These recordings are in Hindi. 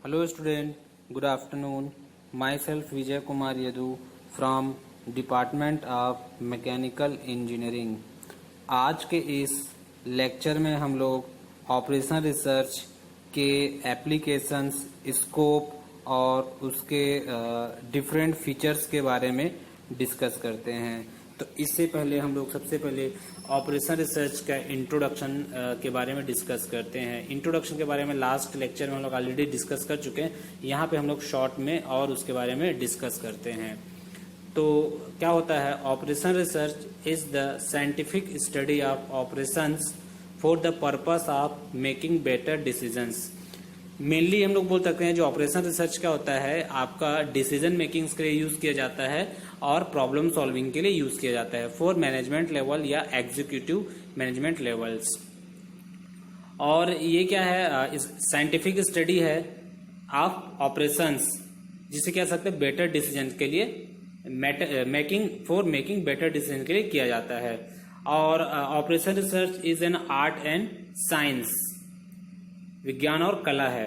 Hello student, good afternoon. Myself Vijay Kumar Yadu from Department of Mechanical Engineering. आज के इस लेक्चर में हम लोग ऑपरेशनल रिसर्च के एप्लीकेशंस, स्कोप और उसके डिफरेंट फीचर्स के बारे में डिस्कस करते हैं। तो इससे पहले हम लोग सबसे पहले ऑपरेशनल रिसर्च का इंट्रोडक्शन के बारे में डिस्कस करते हैं। इंट्रोडक्शन के बारे में लास्ट लेक्चर में हम लोग ऑलरेडी डिस्कस कर चुके हैं, यहाँ पे हम लोग शॉर्ट में और उसके बारे में डिस्कस करते हैं। तो क्या होता है, operational research is the scientific study of operations for the purpose of making better decisions. Mainly हम लोग बोल सकते हैं जो ऑपरेशनल रिसर्च क्या होता है, आपका डिसीजन मेकिंग के लिए यूज किया जाता है और प्रॉब्लम सॉल्विंग के लिए यूज किया जाता है फॉर मैनेजमेंट लेवल या एग्जीक्यूटिव मैनेजमेंट लेवल्स। और ये क्या है, साइंटिफिक स्टडी है ऑफ ऑपरेशंस, जिसे कह सकते हैं बेटर डिसीजन के लिए मेकिंग बेटर डिसीजन के लिए किया जाता है। और operation research is an art and science, विज्ञान और कला है।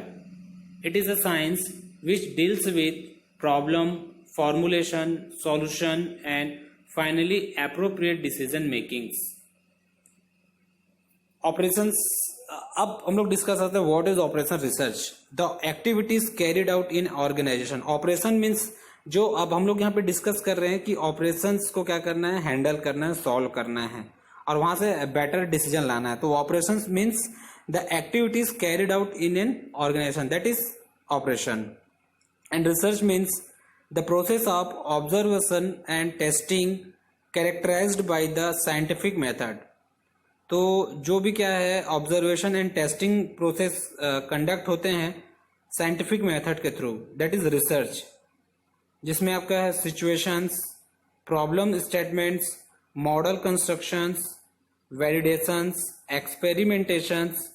It is a science which deals with problem formulation, solution and finally appropriate decision makings. Operations, अब हम लोग डिस्कस करते हैं what is operation research. The activities carried out in organisation. Operation means जो अब हम लोग यहाँ पे डिस्कस कर रहे हैं कि ऑपरेशंस को क्या करना है, हैंडल करना है, सॉल्व करना है और वहां से बेटर डिसीजन लाना है। तो operations means the activities carried out in an organization, that is operation. And research means the process of observation and testing characterized by the scientific method. तो जो भी क्या है, observation and testing process conduct होते हैं साइंटिफिक मेथड के थ्रू, दैट इज रिसर्च, जिसमें आपका है situations, problem statements, model constructions, validations, experimentations,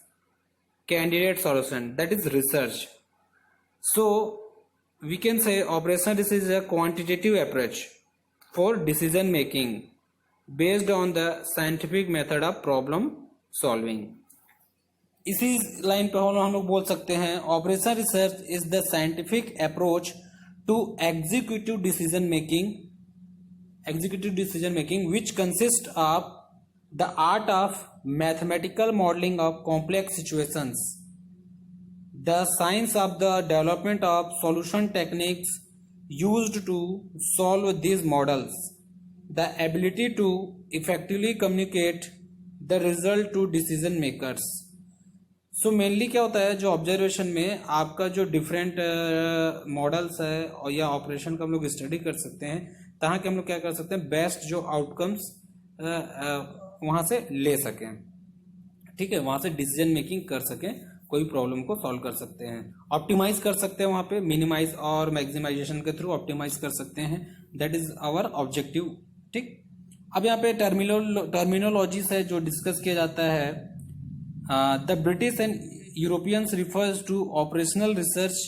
candidate solution, that is research. So we can say operational research is a quantitative approach for decision making based on the scientific method of problem solving. इसी लाइन पे हम लोग बोल सकते हैं operational research is the scientific approach to executive decision making which consist of the art of mathematical modeling of complex situations, the science of the development of solution techniques used to solve these models, the ability to effectively communicate the result to decision makers. So mainly क्या होता है, जो ऑब्जर्वेशन में आपका जो डिफरेंट मॉडल्स है और या ऑपरेशन का हम लोग स्टडी कर सकते हैं, ताकि कि हम लोग क्या कर सकते हैं, बेस्ट जो आउटकम्स वहां से ले सकें, ठीक है, वहां से डिसीजन मेकिंग कर सकें, कोई प्रॉब्लम को सॉल्व कर सकते हैं, ऑप्टिमाइज कर सकते हैं, वहां पे मिनिमाइज और मैक्सिमाइजेशन के थ्रू ऑप्टिमाइज कर सकते हैं, दैट इज आवर ऑब्जेक्टिव। ठीक, अब यहाँ पे टर्मिनोलॉजी है जो डिस्कस किया जाता है। The British and Europeans refers to operational research,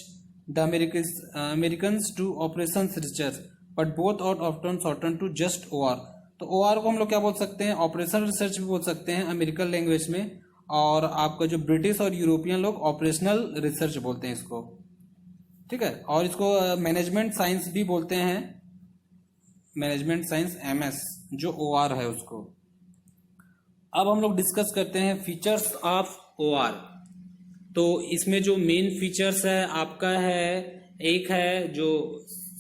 the Americans to operation research, but both are often shorten to just OR। तो OR को हम लोग क्या बोल सकते हैं, ऑपरेशनल रिसर्च भी बोल सकते हैं अमेरिकन लैंग्वेज में, और आपका जो ब्रिटिश और यूरोपियन लोग ऑपरेशनल रिसर्च बोलते हैं इसको, ठीक है। और इसको मैनेजमेंट साइंस भी बोलते हैं, मैनेजमेंट साइंस MS जो OR है उसको। अब हम लोग डिस्कस करते हैं फीचर्स ऑफ OR। तो इसमें जो मेन फीचर्स है आपका है, एक है जो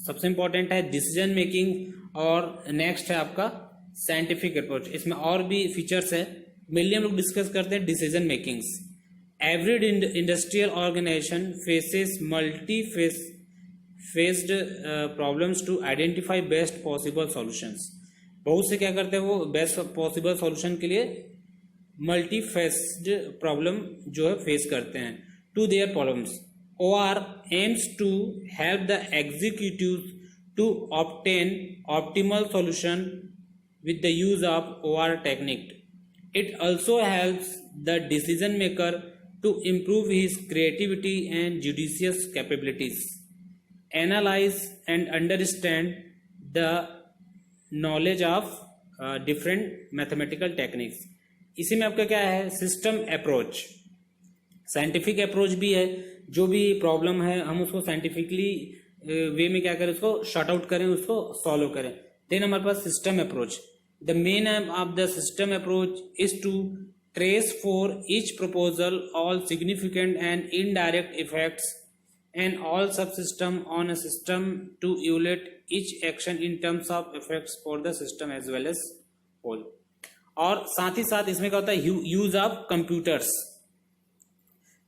सबसे इंपॉर्टेंट है डिसीजन मेकिंग, और नेक्स्ट है आपका साइंटिफिक अप्रोच। इसमें और भी फीचर्स है, मेनली हम लोग डिस्कस करते हैं decision makings. Every industrial organisation faces multi faced problems to identify best possible solutions. बहुत से क्या करते हैं, वो बेस्ट पॉसिबल सॉल्यूशन के लिए मल्टी फेस्ड प्रॉब्लम जो है फेस करते हैं to their problems. OR aims to help the executives to obtain optimal solution with the use of OR technique. It also helps the decision maker to improve his creativity and judicious capabilities, analyze and understand the knowledge of different mathematical techniques. इसी में आपका क्या है, सिस्टम अप्रोच, साइंटिफिक अप्रोच भी है जो भी प्रॉब्लम है हम उसको साइंटिफिकली वे में क्या करें, उसको शॉर्ट आउट करें, उसको सॉल्व करें। देन हमारे पास system approach. The main aim of the system approach is to trace for each proposal all significant and indirect effects and all subsystem on a system to evaluate each action in terms of effects for the system as well as whole। और साथ ही साथ इसमें क्या होता है, use of computers,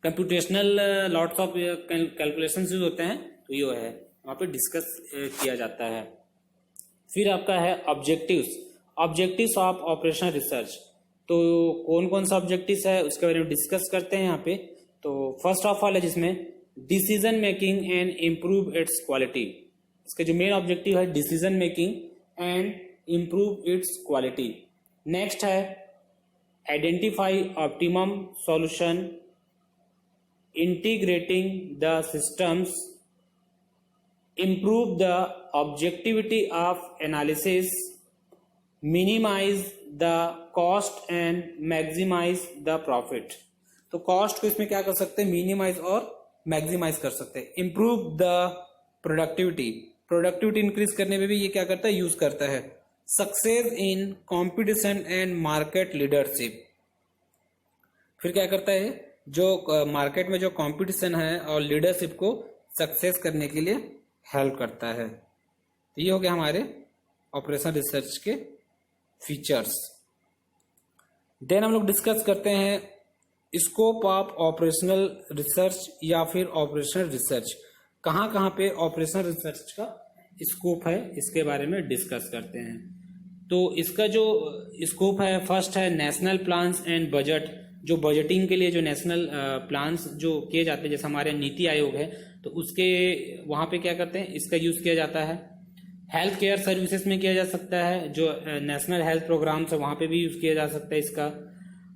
computational lots of calculations use होते हैं, तो ये है वहाँ पे डिस्कस किया जाता है। फिर आपका है objectives, objectives of operational research. तो कौन कौन सा ऑब्जेक्टिव्स है उसके बारे में डिस्कस करते हैं यहाँ पे। तो फर्स्ट ऑफ ऑल है जिसमें decision making and improve its quality. इसका जो मेन ऑब्जेक्टिव है decision making and improve its quality. Next है identify optimum solution, integrating the systems, improve the objectivity of analysis, minimize the cost and maximize the profit. तो कॉस्ट को इसमें क्या कर सकते हैं, मिनिमाइज और मैक्सिमाइज कर सकते हैं। Improve the productivity, productivity increase करने में भी ये क्या करता है, यूज करता है। Success in competition and market leadership, फिर क्या करता है, जो मार्केट में जो कंपटीशन है और लीडरशिप को सक्सेस करने के लिए हेल्प करता है। तो ये हो गया हमारे ऑपरेशन रिसर्च के फीचर्स। देन हम लोग डिस्कस करते हैं स्कोप ऑफ ऑपरेशनल रिसर्च या फिर ऑपरेशनल रिसर्च। कहाँ कहाँ पे ऑपरेशनल रिसर्च का स्कोप है इसके बारे में डिस्कस करते हैं। तो इसका जो स्कोप है, फर्स्ट है नेशनल प्लान्स एंड बजट। जो बजटिंग के लिए जो नेशनल प्लान्स जो किए जाते हैं, जैसे हमारे नीति आयोग है, तो उसके वहाँ पे क्या करते हैं, इसका यूज किया जाता है। हेल्थ केयर सर्विसेज में किया जा सकता है, जो नेशनल हेल्थ प्रोग्राम्स है वहाँ पे भी यूज किया जा सकता है इसका।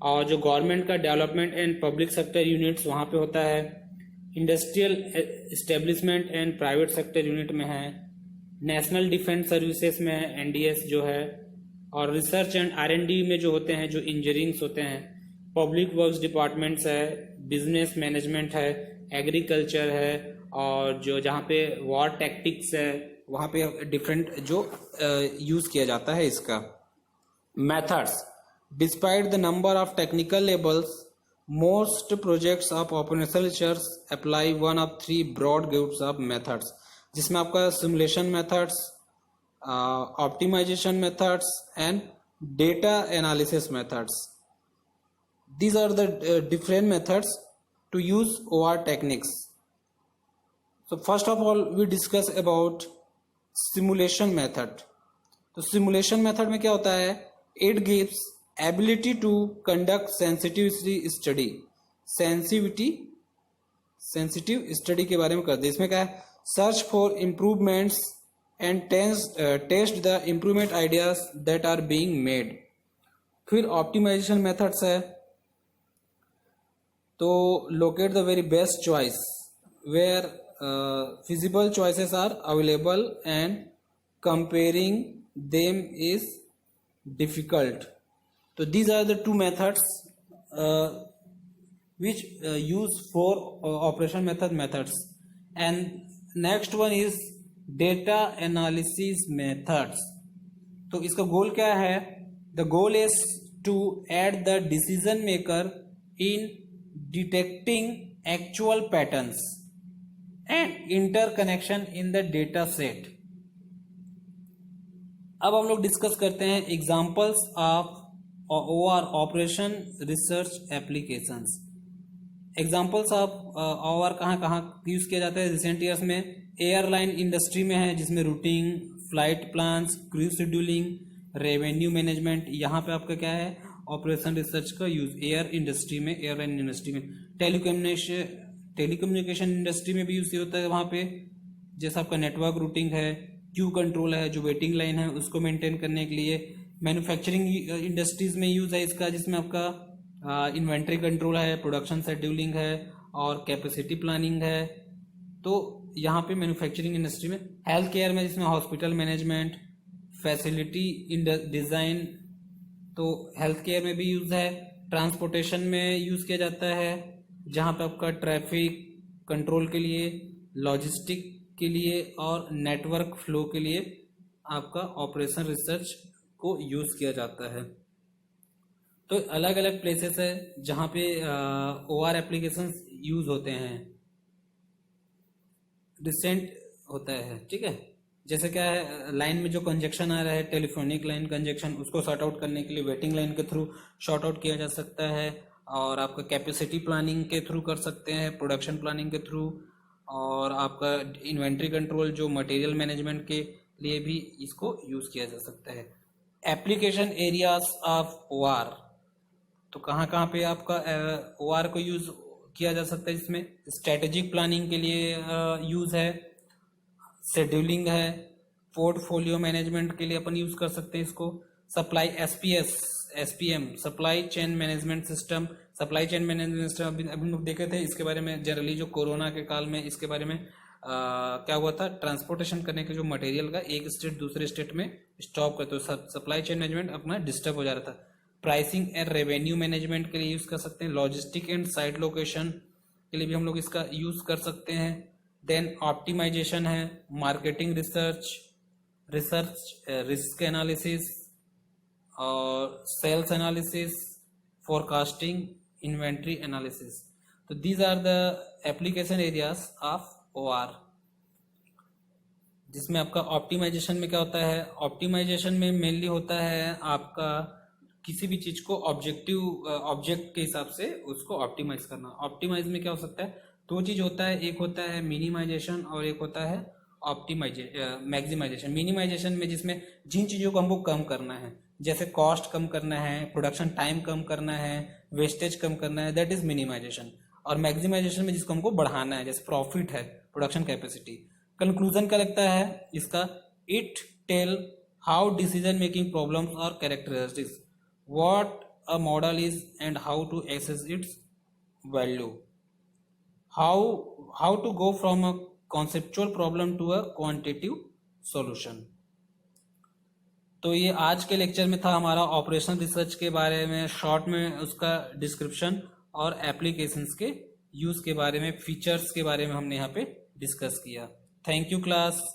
और जो गवर्नमेंट का development and public sector units वहाँ पे होता है। Industrial establishment and private sector unit में है। नेशनल डिफेंस सर्विसेज में है, एनडीएस जो है। और रिसर्च एंड आर&डी में जो होते हैं, जो इंजीनियरिंग्स होते हैं। पब्लिक वर्क्स डिपार्टमेंट्स है, बिजनेस मैनेजमेंट है, एग्रीकल्चर है, और जो जहाँ पे वॉर टैक्टिक्स है वहाँ पे डिफरेंट जो यूज किया जाता है इसका। Methods, despite the number of technical labels, most projects of operational research apply one of 3 broad groups of methods, जिसमें आपका simulation methods, optimisation methods and data analysis methods. These are the different methods to use OR techniques. So first of all we discuss about simulation method. तो simulation method में क्या होता है, it gives ability to conduct sensitivity study, sensitive study के बारे में करते हैं। इसमें क्या है, search for improvements and test the improvement ideas that are being made। फिर optimization methods है, तो locate the very best choice where feasible choices are available and comparing them is difficult। So these are the 2 methods which use for operation methods। And next one is data analysis methods। तो इसका गोल क्या है, the goal is to aid the decision maker in detecting actual patterns and interconnection in the data set। अब हम लोग डिस्कस करते हैं examples of OR operation research applications. Examples of OR कहाँ कहाँ यूज किया जाता है रिसेंट ईयर्स में। एयरलाइन इंडस्ट्री में है, जिसमें routing, flight plans, crew scheduling, revenue management, यहाँ पे आपका क्या है, ऑपरेशन रिसर्च का यूज एयर इंडस्ट्री में, एयरलाइन इंडस्ट्री में। टेलीकम्युनिकेशन इंडस्ट्री में भी यूज होता है वहाँ पे, जैसा आपका नेटवर्क रूटिंग है, क्यू कंट्रोल है, जो वेटिंग लाइन है उसको मेंटेन करने के लिए। मैन्युफैक्चरिंग इंडस्ट्रीज में यूज है इसका, जिसमें आपका इन्वेंट्री कंट्रोल है, प्रोडक्शन शेड्यूलिंग है और कैपेसिटी प्लानिंग है। तो यहाँ पे मैन्युफैक्चरिंग इंडस्ट्री में। हेल्थ केयर में जिसमें हॉस्पिटल मैनेजमेंट, फैसिलिटी डिजाइन, तो हेल्थ केयर में भी यूज है। ट्रांसपोर्टेशन में यूज किया जाता है, जहाँ पे आपका ट्रैफिक कंट्रोल के लिए, लॉजिस्टिक के लिए और नेटवर्क फ्लो के लिए आपका ऑपरेशन रिसर्च को यूज़ किया जाता है। तो अलग अलग प्लेसेस है जहाँ पे OR एप्लीकेशंस यूज़ होते हैं, रिसेंट होता है, ठीक है। जैसे क्या है, लाइन में जो कंजेक्शन आ रहा है, टेलीफोनिक लाइन कंजेक्शन, उसको सॉर्ट आउट करने के लिए वेटिंग लाइन के थ्रू सॉर्ट आउट किया जा सकता है, और आपका कैपेसिटी प्लानिंग के थ्रू कर सकते हैं, प्रोडक्शन प्लानिंग के थ्रू, और आपका इन्वेंट्री कंट्रोल जो मटेरियल मैनेजमेंट के लिए भी इसको यूज़ किया जा सकता है। एप्लीकेशन एरियाज ऑफ OR, तो कहाँ कहाँ पे आपका OR को यूज़ किया जा सकता है। इसमें स्ट्रेटेजिक प्लानिंग के लिए यूज़ है, शेड्यूलिंग है, पोर्टफोलियो मैनेजमेंट के लिए अपन यूज़ कर सकते हैं इसको, supply SPM supply chain management system, supply chain management system अभी हम लोग देखे थे इसके बारे में जनरली, जो कोरोना के काल में इसके बारे में क्या हुआ था, ट्रांसपोर्टेशन करने के जो मटेरियल का एक स्टेट दूसरे स्टेट में स्टॉप करते, तो सप्लाई चेन मैनेजमेंट अपना डिस्टर्ब हो जा रहा था। प्राइसिंग एंड रेवेन्यू मैनेजमेंट के लिए यूज़ कर सकते हैं, लॉजिस्टिक एंड साइट लोकेशन के लिए भी हम लोग इसका यूज़ कर सकते हैं। देन ऑप्टिमाइजेशन है, मार्केटिंग रिसर्च, रिस्क एनालिसिस और sales analysis, forecasting, inventory analysis. तो these are the application areas of OR, जिसमें आपका ऑप्टिमाइजेशन में क्या होता है, ऑप्टिमाइजेशन में मेनली होता है आपका किसी भी चीज को ऑब्जेक्ट के हिसाब से उसको ऑप्टिमाइज करना। ऑप्टिमाइज में क्या हो सकता है, दो चीज होता है, एक होता है मिनिमाइजेशन और एक होता है मैक्सिमाइजेशन। मिनिमाइजेशन में जिसमें जिन चीजों को हमको कम करना है, जैसे कॉस्ट कम करना है, प्रोडक्शन टाइम कम करना है, वेस्टेज कम करना है, दैट इज मिनिमाइजेशन। और मैक्सिमाइजेशन में जिसको हमको बढ़ाना है, जैसे प्रॉफिट है, प्रोडक्शन कैपेसिटी। कंक्लूजन क्या लगता है इसका, it tell how decision making problems और characteristics, what a model is and how to assess its value, how to go from a conceptual problem to a quantitative solution। तो ये आज के लेक्चर में था हमारा ऑपरेशनल रिसर्च के बारे में, शॉर्ट में उसका डिस्क्रिप्शन और एप्लीकेशंस के यूज के बारे में, फीचर्स के बारे में हमने यहाँ पे डिस्कस किया। Thank you class.